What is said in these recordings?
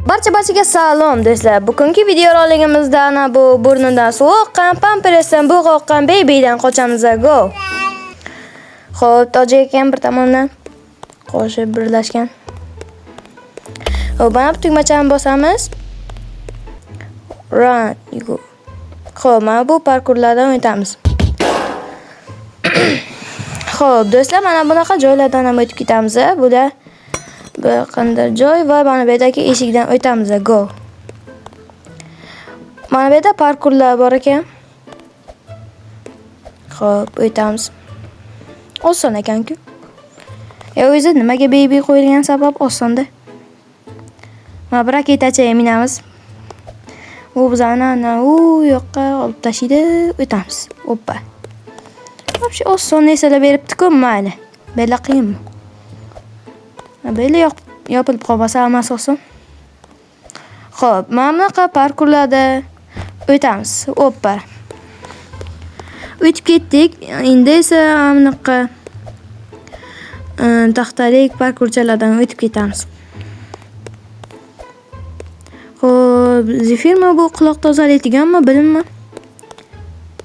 Barchaga salom do'stlar. Bugungi video roligimizda ana bu burnidan suv oqqan, pampersdan bug' oqqan bebidan qochamiz. Go. Xo'p, tojik ekan bir tomondan qo'shib birlashgan. Xo'p, mana bu tugmachani bosamiz. Run, go. Xo'p, mana bu parkurlardan o'tamiz. Xo'p, do'stlar, mana bunaqa joylardan ham o'tib ketamiz. Buda bir qanday joy va mana bu yerdagi eshikdan o'tamiz. Go. Mana bu yerda parkurlar bor ekan. Xo'p, o'tamiz. Oson ekan-ku. O'zi nimaga baby qo'yilgan sabab osonda. Mana bir raketacha minamiz. U bizani u yoqqa olib tashlaydi, o'tamiz. Hoppa. Вообще oson narsalar beribdi-ku, mayli. Bela qiyinmi? Bela yopilib qolmasa hammasi oson. Xo'p, mana bunaqa parkurlarda o'tamiz. Hoppa. O'tib ketdik. Endi esa bunaqa taxtalik parkurchalardan o'tib ketamiz. Xo'p, Zefirma bu quloq tozalaydiganmi, bilmayman.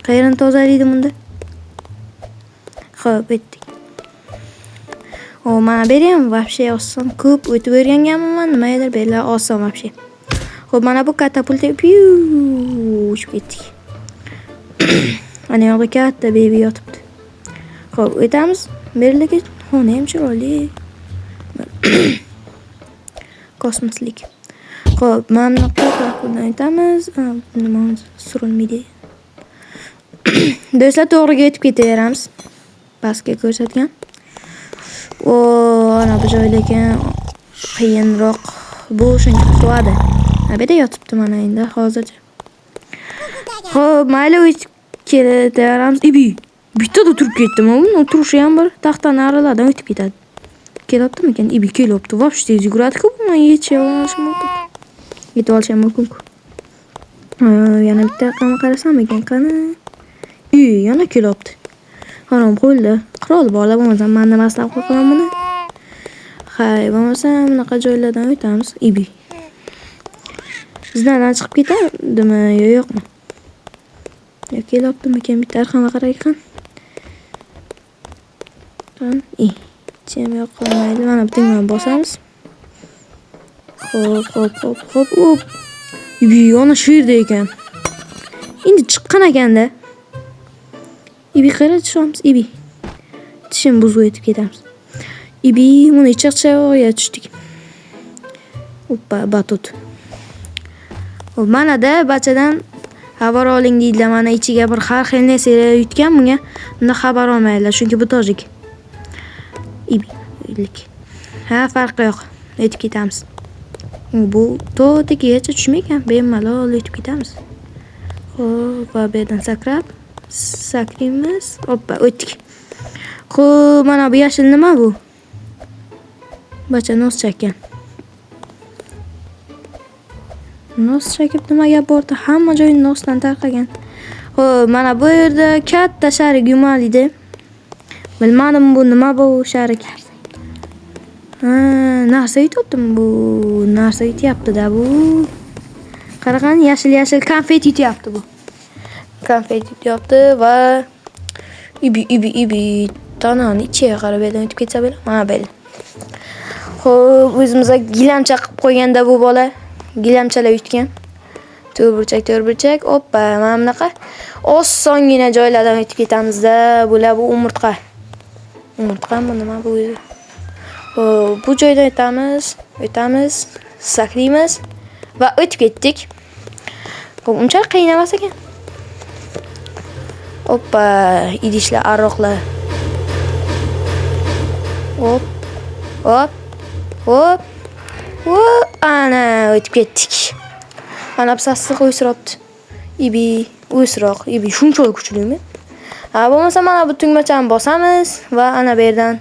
Qayerdan tozalaydi bunda? Xo'p, o'tdik. O, mana berim вообще oson. Ko'p o'tib o'rganganman, nimadir bela oson вообще. Xo'p, mana bu katapulta uchib ketdik. Ana yoqda katta baby yotibdi. Xo'p, o'tamiz. Berligi xona ham chiroyli. Kosmoslik. Xo'p, mana bu parkurdan o'tamiz. Nima surilmaydi. Do'stlar, to'g'riga o'tib ketaveramiz. Pastga ko'rsatgan. O, ana bu joylarga qiyinroq. Bu shuncha quvadi. Bu yerda yotibdi mana endi hozircha. Xo'p, mayli o'tib ketaveramiz. Bittada turib ketdim. Uni o'tirishi ham bir taxtani aralardan o'tib ketadi. Kelyaptimikan? Kelyapti. Вообще tez yuguradi-ku, buni yetib olish mumkin. Yetib olishim mumkin-ku. Yana bitta raqamga qarasam ekan, qani? Yana kelyapti. Harom qo'lda. Qirol bola bo'lmasa, men maslab qo'yaman buni. Hay, bo'lmasa bunaqa joylardan o'tamiz. Bizdan chiqib ketadimi yo yo'qmi? Yo kelyaptimikan bitta raqamga qaraykan. Chem yo'q qolmaydi. Mana bu tingni bosamiz. Hop. Yana shu yerda ekan. Endi chiqqan ekanda. Qara tushamiz. Tishim buzib o'tib ketamiz. Buni chiqchog'iga tushdik. Hoppa, batut. Hop, mana da bachadan xabar oling deydilar. Mana ichiga bir har xil narsalar yutgan bunga. Unda xabar olmaydilar, chunki bu tojik. Ha, farqi yo'q. O'tib ketamiz. Bu to'tigacha tushmaykan, bemalol o'tib ketamiz. Xo'p, bu yerdan sakraymiz. Hoppa, o'tdik. Xo'p, mana bu yashil nima bu? Bacha nos chakkan. Nos chakib nimaga bordi? Hamma joy nosdan tarqagan. Xo'p, mana bu yerda katta sharik yumalidi. Bilmadim bu nima bu sharik. Narsa yutyaptimi bu? Narsa yutyapti-da bu. Qaraqani, yashil konfet yutyapti bu. Konfet yutyapti va tanani ichiga qarab o'tib ketsa bo'la. Mana böyle. Xo'p, o'zimizga gilamcha qilib qo'yganda bu bola gilamchalar yutgan. To'rburchak. Hoppa, mana bunaqa osongina joylardan o'tib ketamiz-da. Bular bu umurtqa. Umurtqami nima bu o'zi? Xo'p, bu joydan o'tamiz, sakraymiz va o'tib ketdik. Xo'p, uncha qiyin emas ekan. Hoppa, idishlar, aroqlar. Hop. Ana o'tib ketdik. Mana bu sassiq o'siribdi. O'sroq, shunchalik kuchlimi? Ha, bo'lmasa mana bu tugmachani bosamiz va ana bu yerdan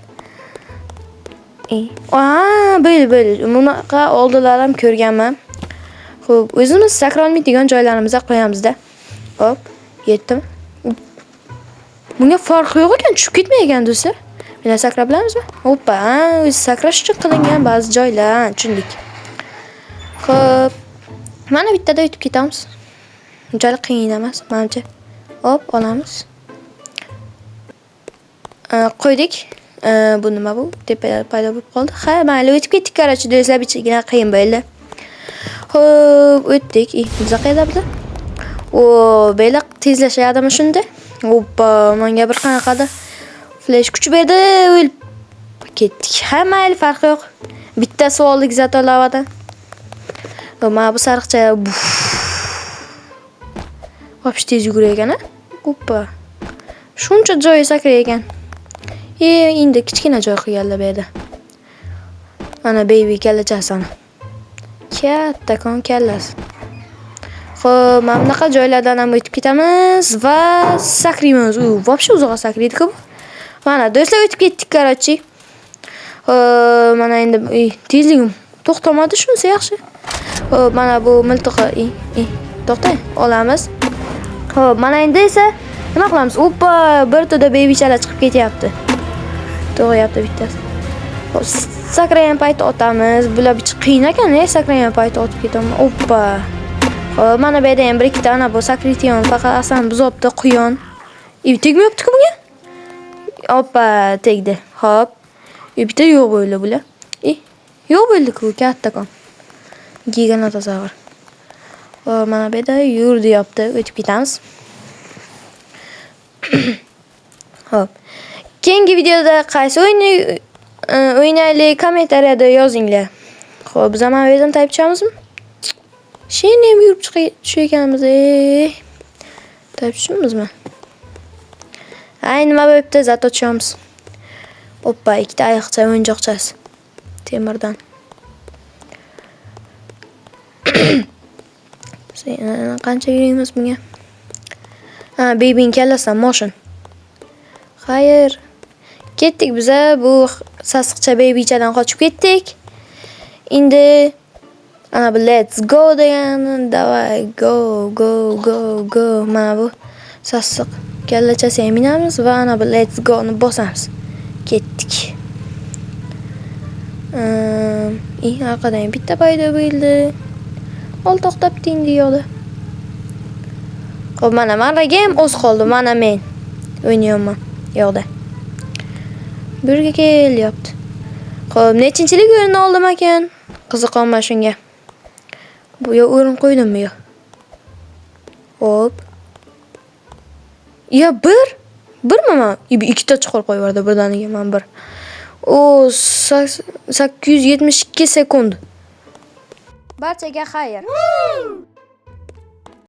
böyle. Bunaqa oldilar ham ko'rganman. Xo'p, o'zimiz sakrolmaydigan joylarimizga qo'yamiz-da. Hop, yetdim. Bunga farqi yo'q ekan, tushib ketmaygan do'stlar. Mana sakrab bilamizmi? Hoppa, o'zi sakrash uchun qilingan ba'zi joylar, tushundik. Xo'p. Mana bittada yutib ketamiz. Unchalik qiyin emas, menimcha. Hop, olamiz. Qo'ydik. Bu nima bu? Tepada paydo bo'lib qoldi. Ha, mayli, o'tib ketdik, qarchi, do'stlar, bichigina qiyin bo'ldi. Xo'p, o'tdik. Biza qayerda biza? Beylar tezlashadimi shunda? Hoppa, menga bir qanaqadir flash kuch berdi, o'lib ketdik. Ha, mayli, farqi yo'q. Bittasi oldik zato lavadan. Mana bu sariqcha Vopish tez yugurar ekan-a? Hoppa. Shuncha joyi sakrar ekan. Endi kichkina joy qilganlar bu yerda. Mana baby kallachasini. Kattakon kallasi. Xo'p, mana bunaqa joylardan ham o'tib ketamiz va sakraymiz. Vopish uzoqqa sakraydi-ku. Mana do'stlar, o'tib ketdik, qarchi. Mana endi tezligim to'xtamadi, shunisi yaxshi. Xo'p, mana bu miltiqi. To'xtang, olamiz. Xo'p, mana endi esa nima qilamiz? Hoppa, bir to'da bebichalar chiqib ketyapti. Tug'yapti bittasi. Xo'p, sakragan payt otamiz. Bular bicha qiyin ekan, sakragan payt otib ketaman. Hoppa. Xo'p, mana bu yerda ham bir ikkita ana bu sakraydigan, faqat asan buzobda quyon. Tegmayapti-ku bunga? Hoppa, tegdi. Xo'p. Bitta yo'q bo'ldi bular. Yo'q bo'ldi-ku, kattakon. Giganotozavr. Mana bu yerda yur deyapti, o'tib ketamiz. Xo'p. Keyingi videoda qaysi o'yinni o'ynaylik, kommentariyada yozinglar. Xo'p, biz ham o'zim tayib tushamizmi? Sheni ham yurib tushayotganmiz. Tayib tushimizmi? Nima bo'libdi? Zato tushamiz. Hoppa, ikkita oyoqcha o'yinchoqchasi. Temirdan. Qancha yuramiz bunga? Babyning kallasidan moshin. Xayr. Ketdik biza bu sasiqcha babychadan qochib ketdik. Endi ana bu let's go degani, davay go. Mana bu sasiq kallachasiga minamiz va ana bu let's go ni bosamiz. Ketdik. Orqadan bitta paydo bo'ldi. Ol to'xtabdi endi yo'lda. Xo'p, mana ham o'z qoldi, mana men o'ynayapman yo'lda. Birga kelyapti. Xo'p, nechinchilik o'rinni oldim ekan? Qiziqaman shunga. Bu yo o'rin qo'ydimmi yo? Hop. Birmi? Ikkita chuqur qo'yib yubordi birdaniga men bir. 872 sekund. Barchaga xayr.